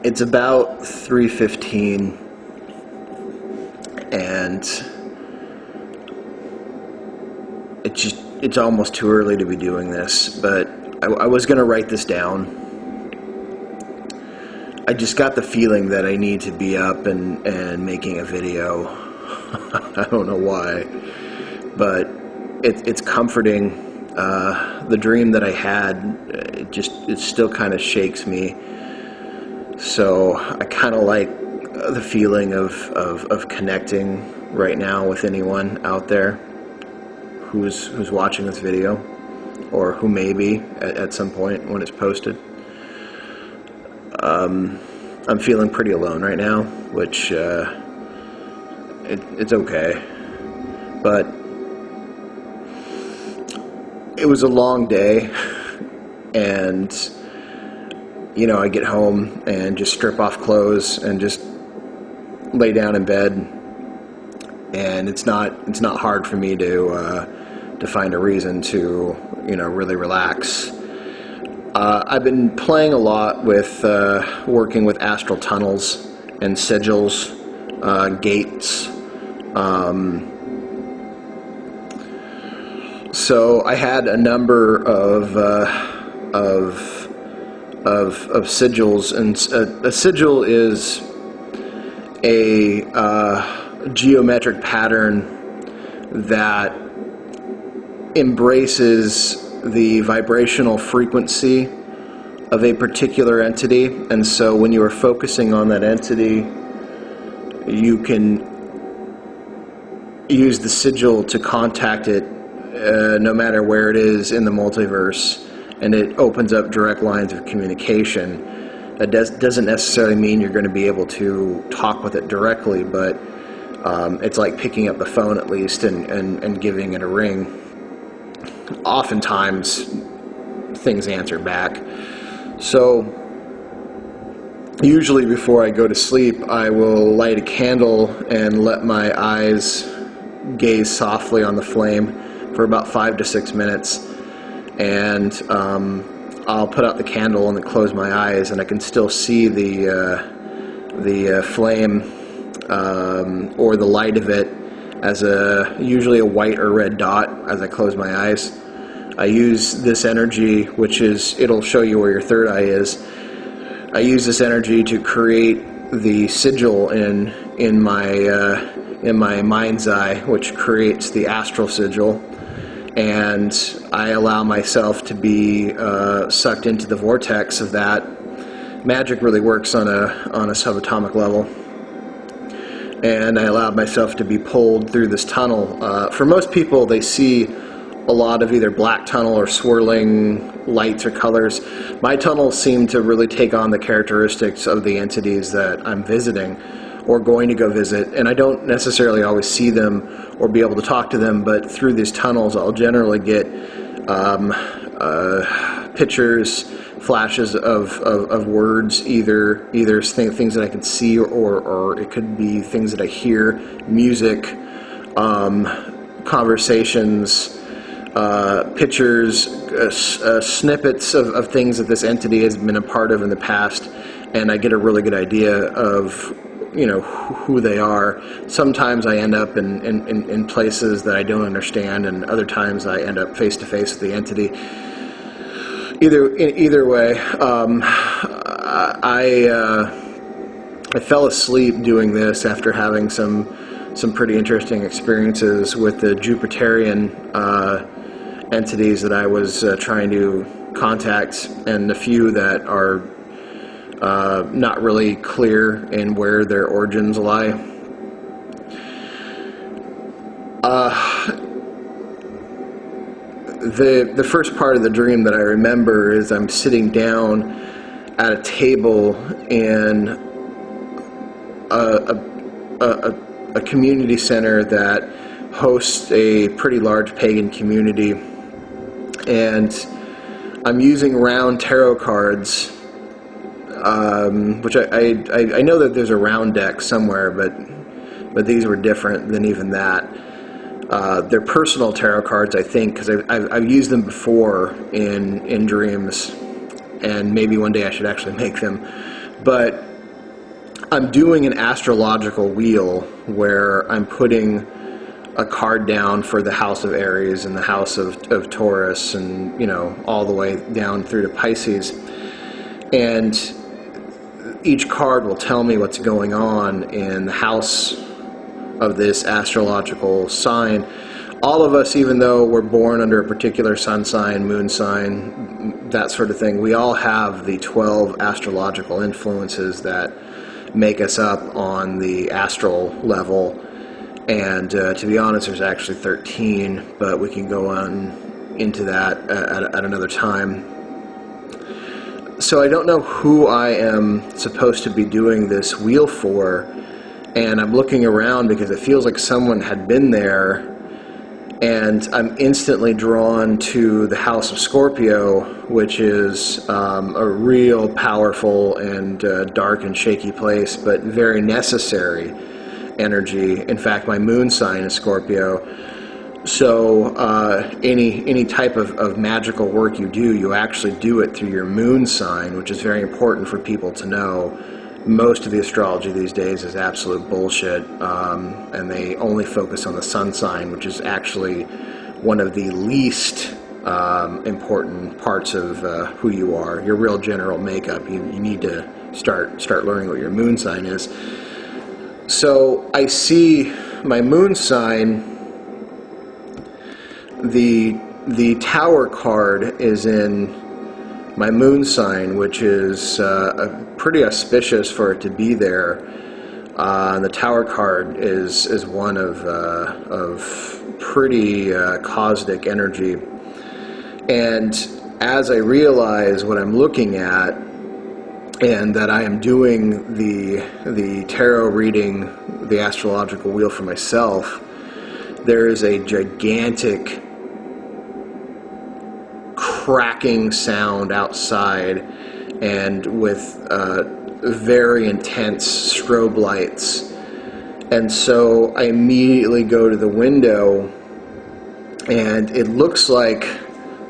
It's about 3:15, and it's almost too early to be doing this, but I was going to write this down. I just got the feeling that I need to be up and making a video. I don't know why, but it's comforting. The dream that I had, it still kind of shakes me. So I kind of like the feeling of connecting right now with anyone out there who's watching this video, or who may be at some point when it's posted. I'm feeling pretty alone right now, which it's okay, but it was a long day, and I get home and just strip off clothes and just lay down in bed, and it's not hard for me to find a reason to really relax. I've been playing a lot with working with astral tunnels and sigils, gates. So I had a number of sigils, and a sigil is a geometric pattern that embraces the vibrational frequency of a particular entity, and so when you are focusing on that entity, you can use the sigil to contact it no matter where it is in the multiverse, and it opens up direct lines of communication. That doesn't necessarily mean you're going to be able to talk with it directly, but it's like picking up the phone at least and giving it a ring. Oftentimes things answer back. So usually before I go to sleep, I will light a candle and let my eyes gaze softly on the flame for about 5 to 6 minutes, and I'll put out the candle and then close my eyes, and I can still see the flame or the light of it as usually a white or red dot as I close my eyes. I use this energy, which is, it'll show you where your third eye is. I use this energy to create the sigil in my mind's eye, which creates the astral sigil, and I allow myself to be sucked into the vortex of that. Magic really works on a subatomic level, and I allowed myself to be pulled through this tunnel. For most people, they see a lot of either black tunnel or swirling lights or colors. My tunnels seem to really take on the characteristics of the entities that I'm visiting or going to go visit, and I don't necessarily always see them or be able to talk to them, but through these tunnels I'll generally get pictures, flashes of words, either things that I can see, or it could be things that I hear, music, conversations, pictures, snippets of things that this entity has been a part of in the past, and I get a really good idea of who they are. Sometimes I end up in places that I don't understand, and other times I end up face to face with the entity. Either way, I fell asleep doing this after having some pretty interesting experiences with the Jupiterian entities that I was trying to contact, and a few that are not really clear in where their origins lie. The first part of the dream that I remember is I'm sitting down at a table in a community center that hosts a pretty large pagan community, and I'm using round tarot cards, which I know that there's a round deck somewhere, but these were different than even that. They're personal tarot cards, I think, because I've used them before in dreams, and maybe one day I should actually make them. But I'm doing an astrological wheel where I'm putting a card down for the house of Aries and the house of Taurus, and all the way down through to Pisces, and each card will tell me what's going on in the house of this astrological sign. All of us, even though we're born under a particular sun sign, moon sign, that sort of thing, we all have the 12 astrological influences that make us up on the astral level. And to be honest, there's actually 13, but we can go on into that at another time. So I don't know who I am supposed to be doing this wheel for, and I'm looking around because it feels like someone had been there, and I'm instantly drawn to the house of Scorpio, which is a real powerful and dark and shaky place, but very necessary energy. In fact, my moon sign is Scorpio. So any type of magical work you do, you actually do it through your moon sign, which is very important for people to know. Most of the astrology these days is absolute bullshit, and they only focus on the sun sign, which is actually one of the least important parts of who you are. Your real general makeup. You need to start learning what your moon sign is. So I see my moon sign. The tower card is in my moon sign, which is pretty auspicious for it to be there. The tower card is one of pretty cosmic energy. And as I realize what I'm looking at, and that I am doing the tarot reading, the astrological wheel for myself, there is a gigantic cracking sound outside, and with very intense strobe lights. And so I immediately go to the window, and it looks like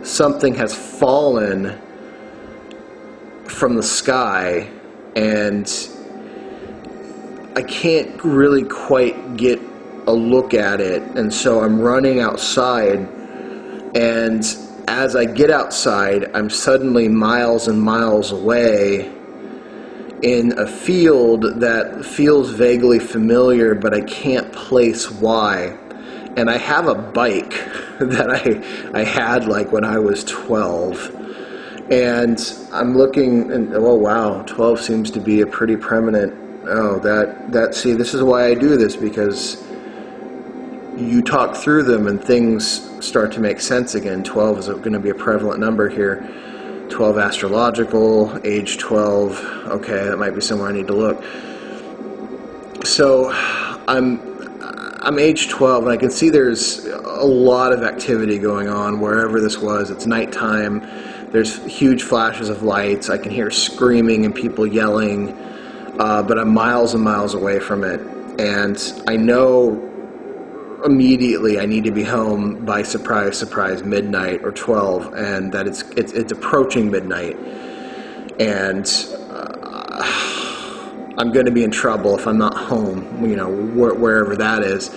something has fallen from the sky, and I can't really quite get a look at it. And so I'm running outside, and as I get outside, I'm suddenly miles and miles away in a field that feels vaguely familiar, but I can't place why. And I have a bike that I had like when I was 12. And I'm looking, and oh wow, 12 seems to be a pretty prominent, see, this is why I do this, because you talk through them and things start to make sense again. 12 is going to be a prevalent number here. 12 astrological, age 12, okay, that might be somewhere I need to look. So I'm age 12, and I can see there's a lot of activity going on wherever this was. It's nighttime. There's huge flashes of lights. I can hear screaming and people yelling, but I'm miles and miles away from it. And I know immediately I need to be home by surprise midnight or 12, and that it's approaching midnight. And I'm going to be in trouble if I'm not home, wherever that is.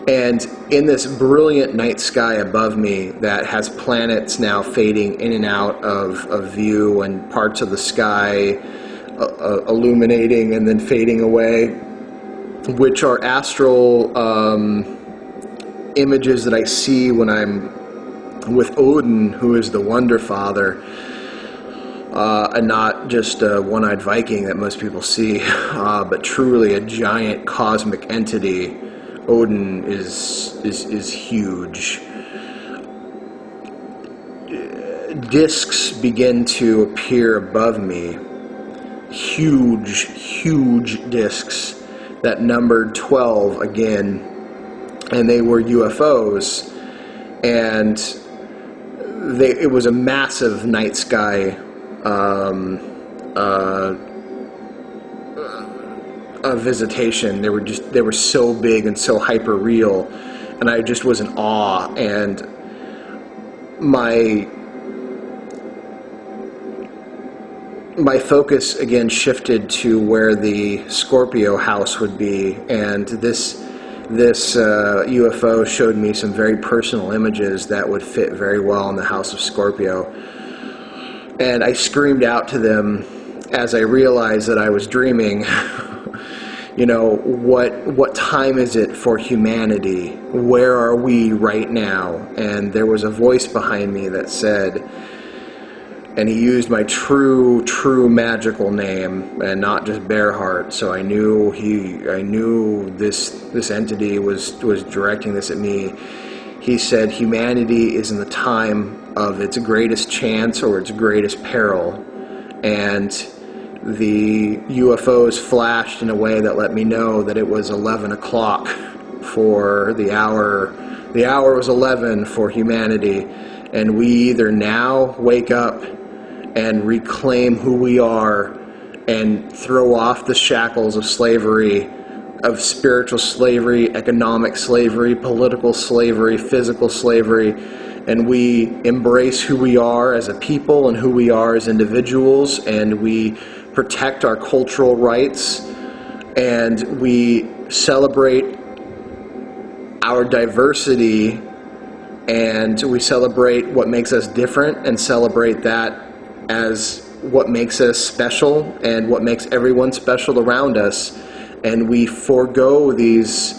And in this brilliant night sky above me that has planets now fading in and out of view, and parts of the sky illuminating and then fading away, which are astral images that I see when I'm with Odin, who is the Wonder Father, and not just a one-eyed Viking that most people see, but truly a giant cosmic entity. Odin is huge. Discs begin to appear above me. Huge discs that numbered 12 again, and they were UFOs. And it was a massive night sky visitation. They were so big and so hyper real, and I just was in awe. And my focus again shifted to where the Scorpio house would be, and this UFO showed me some very personal images that would fit very well in the house of Scorpio. And I screamed out to them as I realized that I was dreaming, you know, what time is it for humanity? Where are we right now? And there was a voice behind me that said, and he used my true magical name and not just Bearheart. So I knew this entity was directing this at me. He said, humanity is in the time of its greatest chance or its greatest peril. And the UFOs flashed in a way that let me know that it was 11 o'clock for the hour. The hour was 11 for humanity. And we either now wake up and reclaim who we are and throw off the shackles of slavery, of spiritual slavery, economic slavery, political slavery, physical slavery, and we embrace who we are as a people and who we are as individuals, and we protect our cultural rights, and we celebrate our diversity, and we celebrate what makes us different and celebrate that as what makes us special and what makes everyone special around us, and we forego these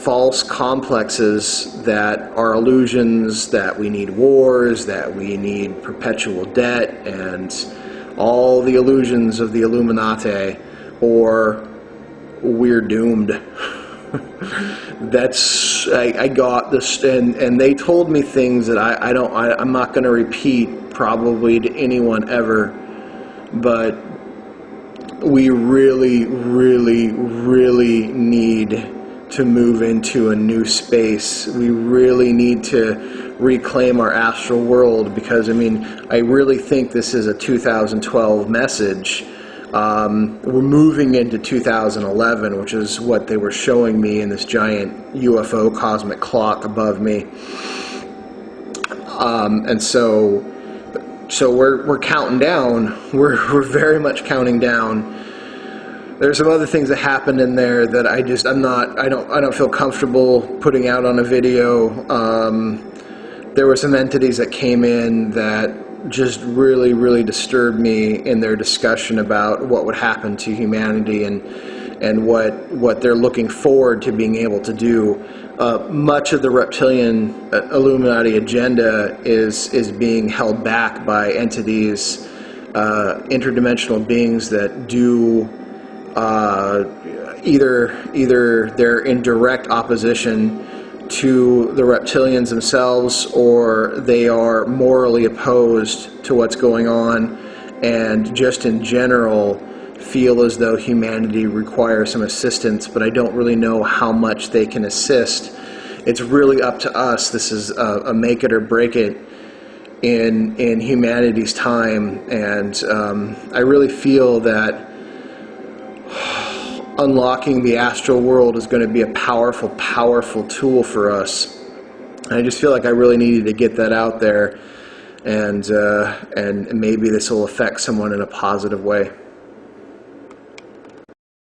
false complexes that are illusions, that we need wars, that we need perpetual debt, and all the illusions of the Illuminati, or we're doomed. I got this, and they told me things that I'm not going to repeat probably to anyone ever, but we really need to move into a new space. We really need to reclaim our astral world, because I really think this is a 2012 message. We're moving into 2011, which is what they were showing me in this giant UFO cosmic clock above me. And so we're counting down. We're very much counting down. There's some other things that happened in there that I don't feel comfortable putting out on a video. There were some entities that came in that just really disturbed me in their discussion about what would happen to humanity and what they're looking forward to being able to do. Much of the reptilian Illuminati agenda is being held back by entities, interdimensional beings that do either they're in direct opposition to the reptilians themselves, or they are morally opposed to what's going on, and just in general feel as though humanity requires some assistance, but I don't really know how much they can assist. It's really up to us. This is a make it or break it in humanity's time, and I really feel that unlocking the astral world is going to be a powerful tool for us. And I just feel like I really needed to get that out there, and maybe this will affect someone in a positive way.